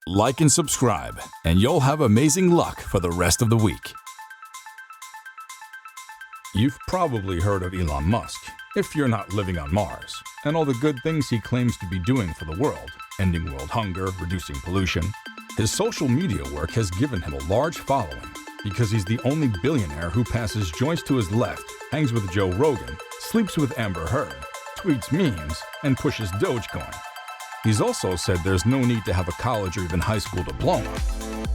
like and subscribe, and you'll have amazing luck for the rest of the week. You've probably heard of Elon Musk, if you're not living on Mars, and all the good things he claims to be doing for the world, ending world hunger, reducing pollution. His social media work has given him a large following because he's the only billionaire who passes joints to his left, hangs with Joe Rogan, sleeps with Amber Heard, tweets memes, and pushes Dogecoin. He's also said there's no need to have a college or even high school diploma.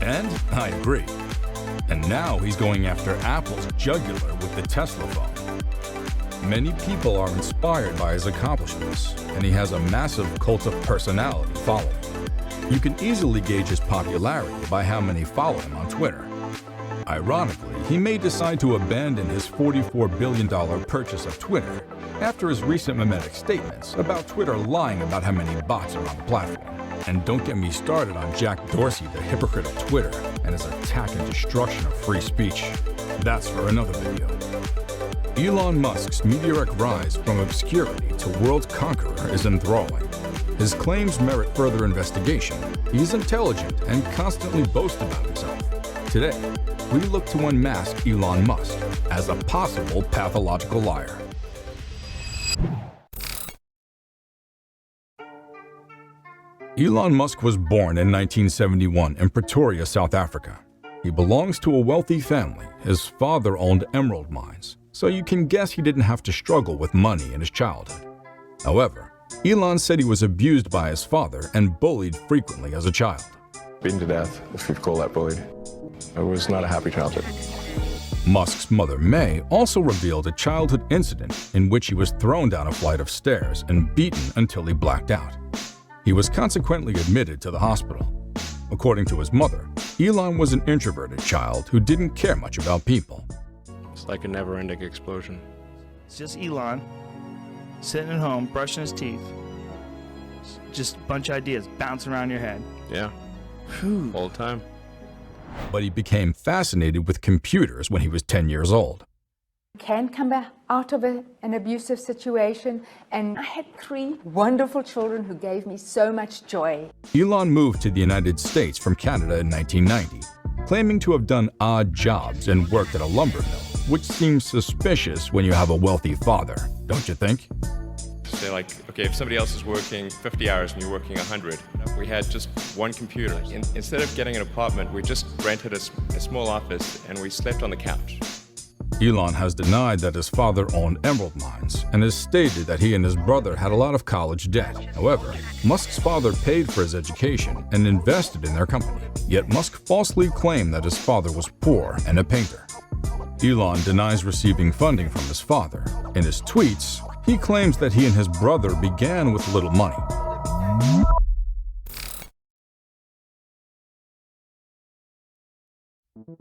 And I agree. And now he's going after Apple's jugular with the Tesla phone. Many people are inspired by his accomplishments, and he has a massive cult of personality following. You can easily gauge his popularity by how many follow him on Twitter. Ironically, he may decide to abandon his $44 billion purchase of Twitter after his recent mimetic statements about Twitter lying about how many bots are on the platform. And don't get me started on Jack Dorsey, the hypocrite of Twitter, and his attack and destruction of free speech. That's for another video. Elon Musk's meteoric rise from obscurity to world conqueror is enthralling. His claims merit further investigation. He's intelligent and constantly boasts about himself. Today, we look to unmask Elon Musk as a possible pathological liar. Elon Musk was born in 1971 in Pretoria, South Africa. He belongs to a wealthy family. His father owned emerald mines, so you can guess he didn't have to struggle with money in his childhood. However, Elon said he was abused by his father and bullied frequently as a child. Beaten to death, if you call that bullied. It was not a happy childhood. Musk's mother, May, also revealed a childhood incident in which he was thrown down a flight of stairs and beaten until he blacked out. He was consequently admitted to the hospital. According to his mother, Elon was an introverted child who didn't care much about people. It's like a never-ending explosion. It's just Elon sitting at home, brushing his teeth. Just a bunch of ideas bouncing around your head. Yeah, Whew. all the time. But he became fascinated with computers when he was 10 years old. Can come back out of an abusive situation, and I had 3 wonderful children who gave me so much joy. Elon moved to the United States from Canada in 1990, claiming to have done odd jobs and worked at a lumber mill, which seems suspicious when you have a wealthy father, don't you think? Say like, okay, if somebody else is working 50 hours and you're working 100, we had just one computer. Instead of getting an apartment, we just rented a small office and we slept on the couch. Elon has denied that his father owned emerald mines and has stated that he and his brother had a lot of college debt. However, Musk's father paid for his education and invested in their company. Yet Musk falsely claimed that his father was poor and a painter. Elon denies receiving funding from his father. In his tweets, he claims that he and his brother began with little money.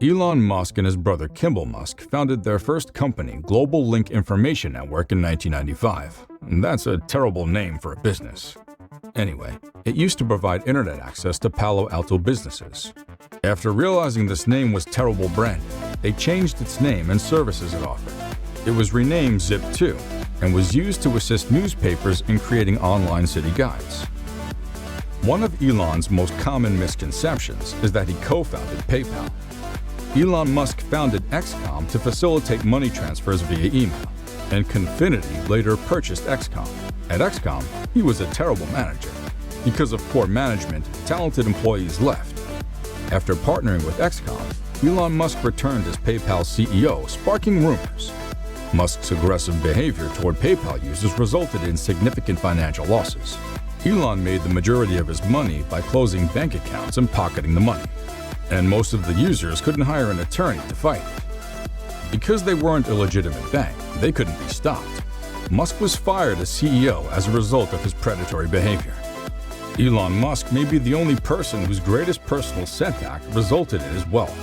Elon Musk and his brother Kimball Musk founded their first company, Global Link Information Network, in 1995. That's a terrible name for a business. Anyway, it used to provide internet access to Palo Alto businesses. After realizing this name was terrible branding, they changed its name and services it offered. It was renamed Zip2 and was used to assist newspapers in creating online city guides. One of Elon's most common misconceptions is that he co-founded PayPal. Elon Musk founded XCOM to facilitate money transfers via email, and Confinity later purchased XCOM. At XCOM, he was a terrible manager. Because of poor management, talented employees left. After partnering with XCOM, Elon Musk returned as PayPal CEO, sparking rumors. Musk's aggressive behavior toward PayPal users resulted in significant financial losses. Elon made the majority of his money by closing bank accounts and pocketing the money. And most of the users couldn't hire an attorney to fight. Because they weren't a legitimate bank, they couldn't be stopped. Musk was fired as CEO as a result of his predatory behavior. Elon Musk may be the only person whose greatest personal setback resulted in his wealth.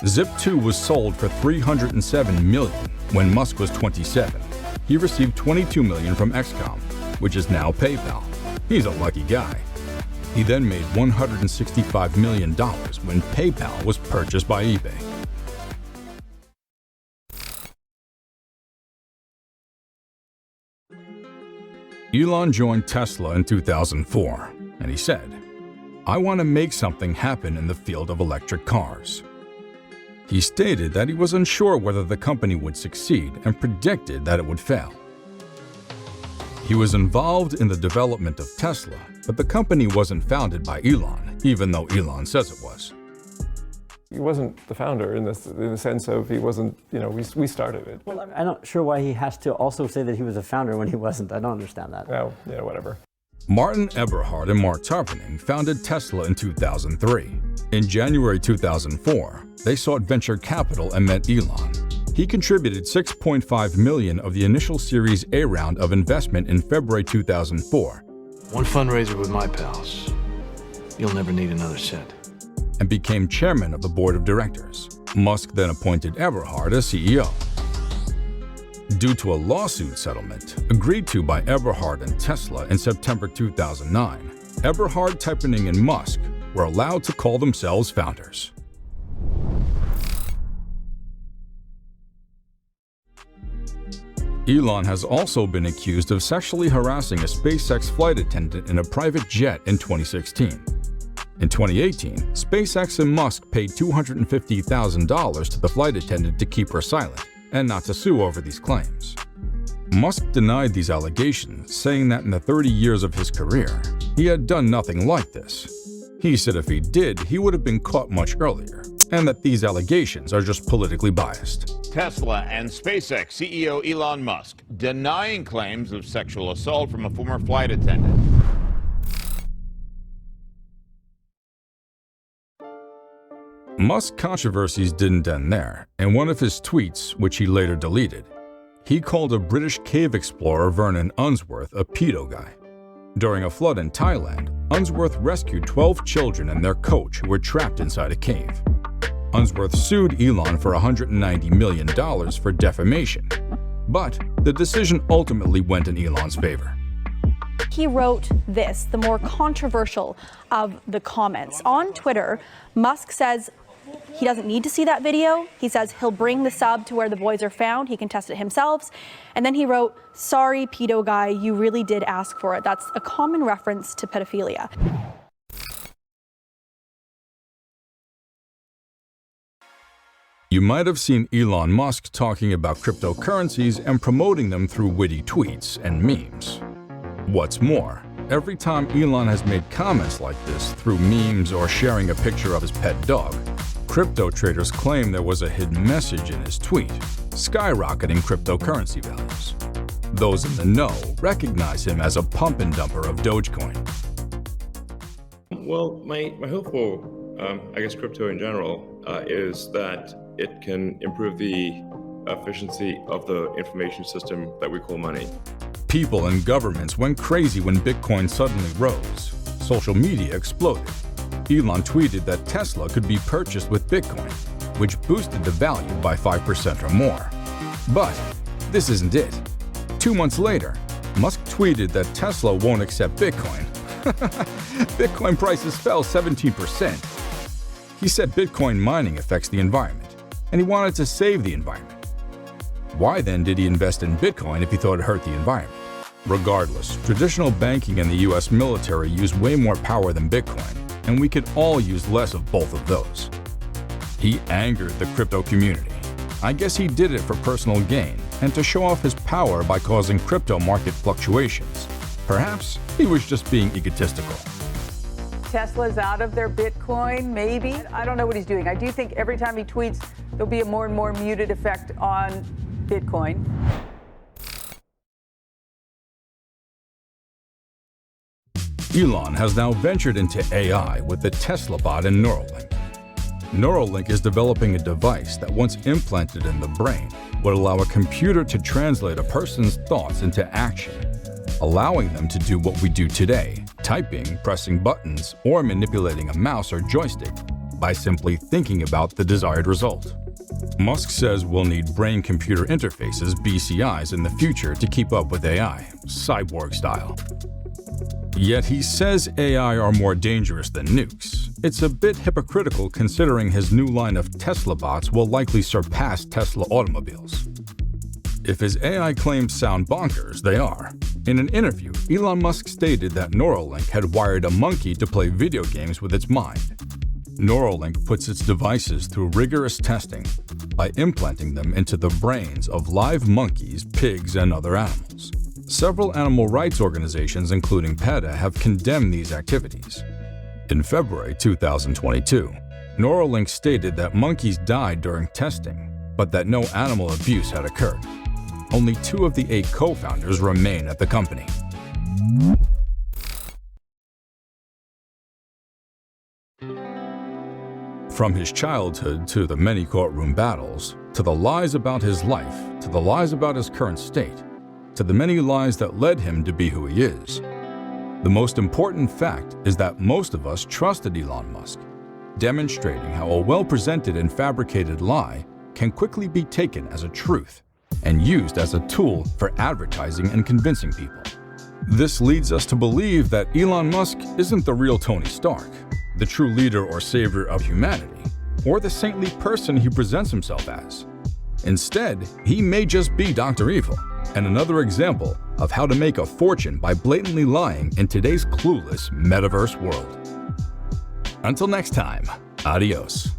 Zip2 was sold for $307 million when Musk was 27. He received $22 million from XCOM, which is now PayPal. He's a lucky guy. He then made $165 million when PayPal was purchased by eBay. Elon joined Tesla in 2004, and he said, "I want to make something happen in the field of electric cars." He stated that he was unsure whether the company would succeed and predicted that it would fail. He was involved in the development of Tesla, but the company wasn't founded by Elon, even though Elon says it was. He wasn't the founder in the sense of he wasn't, we started it. Well, I'm not sure why he has to also say that he was a founder when he wasn't. I don't understand that. Oh, yeah, whatever. Martin Eberhard and Mark Tarpenning founded Tesla in 2003. In January 2004, they sought venture capital and met Elon. He contributed $6.5 million of the initial Series A round of investment in February 2004. One fundraiser with my pals. You'll never need another cent. And became chairman of the board of directors. Musk then appointed Eberhard as CEO. Due to a lawsuit settlement agreed to by Eberhard and Tesla in September 2009, Eberhard, Tarpenning, and Musk were allowed to call themselves founders. Elon has also been accused of sexually harassing a SpaceX flight attendant in a private jet in 2016. In 2018, SpaceX and Musk paid $250,000 to the flight attendant to keep her silent and not to sue over these claims. Musk denied these allegations, saying that in the 30 years of his career, he had done nothing like this. He said if he did, he would have been caught much earlier, and that these allegations are just politically biased. Tesla and SpaceX CEO Elon Musk denying claims of sexual assault from a former flight attendant. Musk controversies didn't end there. In one of his tweets, which he later deleted, he called a British cave explorer, Vernon Unsworth, a pedo guy. During a flood in Thailand, Unsworth rescued 12 children and their coach who were trapped inside a cave. Unsworth sued Elon for $190 million for defamation, but the decision ultimately went in Elon's favor. He wrote this, the more controversial of the comments. On Twitter, Musk says he doesn't need to see that video. He says he'll bring the sub to where the boys are found. He can test it himself. And then he wrote, "Sorry, pedo guy, you really did ask for it." That's a common reference to pedophilia. You might have seen Elon Musk talking about cryptocurrencies and promoting them through witty tweets and memes. What's more, every time Elon has made comments like this through memes or sharing a picture of his pet dog, crypto traders claim there was a hidden message in his tweet, skyrocketing cryptocurrency values. Those in the know recognize him as a pump and dumper of Dogecoin. Well, my hope for, crypto in general is that it can improve the efficiency of the information system that we call money. People and governments went crazy when Bitcoin suddenly rose. Social media exploded. Elon tweeted that Tesla could be purchased with Bitcoin, which boosted the value by 5% or more. But this isn't it. 2 months later, Musk tweeted that Tesla won't accept Bitcoin. Bitcoin prices fell 17%. He said Bitcoin mining affects the environment, and he wanted to save the environment. Why then did he invest in Bitcoin if he thought it hurt the environment? Regardless, traditional banking and the US military use way more power than Bitcoin, and we could all use less of both of those. He angered the crypto community. I guess he did it for personal gain and to show off his power by causing crypto market fluctuations. Perhaps he was just being egotistical. Tesla's out of their Bitcoin, maybe. I don't know what he's doing. I do think every time he tweets, there'll be a more and more muted effect on Bitcoin. Elon has now ventured into AI with the Tesla bot and Neuralink. Neuralink is developing a device that once implanted in the brain would allow a computer to translate a person's thoughts into action, allowing them to do what we do today, typing, pressing buttons, or manipulating a mouse or joystick by simply thinking about the desired result. Musk says we'll need brain-computer interfaces, BCIs, in the future to keep up with AI, cyborg style. Yet he says AI are more dangerous than nukes. It's a bit hypocritical considering his new line of Tesla bots will likely surpass Tesla automobiles. If his AI claims sound bonkers, they are. In an interview, Elon Musk stated that Neuralink had wired a monkey to play video games with its mind. Neuralink puts its devices through rigorous testing by implanting them into the brains of live monkeys, pigs, and other animals. Several animal rights organizations, including PETA, have condemned these activities. In February 2022, Neuralink stated that monkeys died during testing, but that no animal abuse had occurred. Only 2 of the 8 co-founders remain at the company. From his childhood to the many courtroom battles, to the lies about his life, to the lies about his current state, to the many lies that led him to be who he is. The most important fact is that most of us trusted Elon Musk, demonstrating how a well-presented and fabricated lie can quickly be taken as a truth and used as a tool for advertising and convincing people. This leads us to believe that Elon Musk isn't the real Tony Stark, the true leader or savior of humanity, or the saintly person he presents himself as. Instead, he may just be Dr. Evil, and another example of how to make a fortune by blatantly lying in today's clueless metaverse world. Until next time, adios.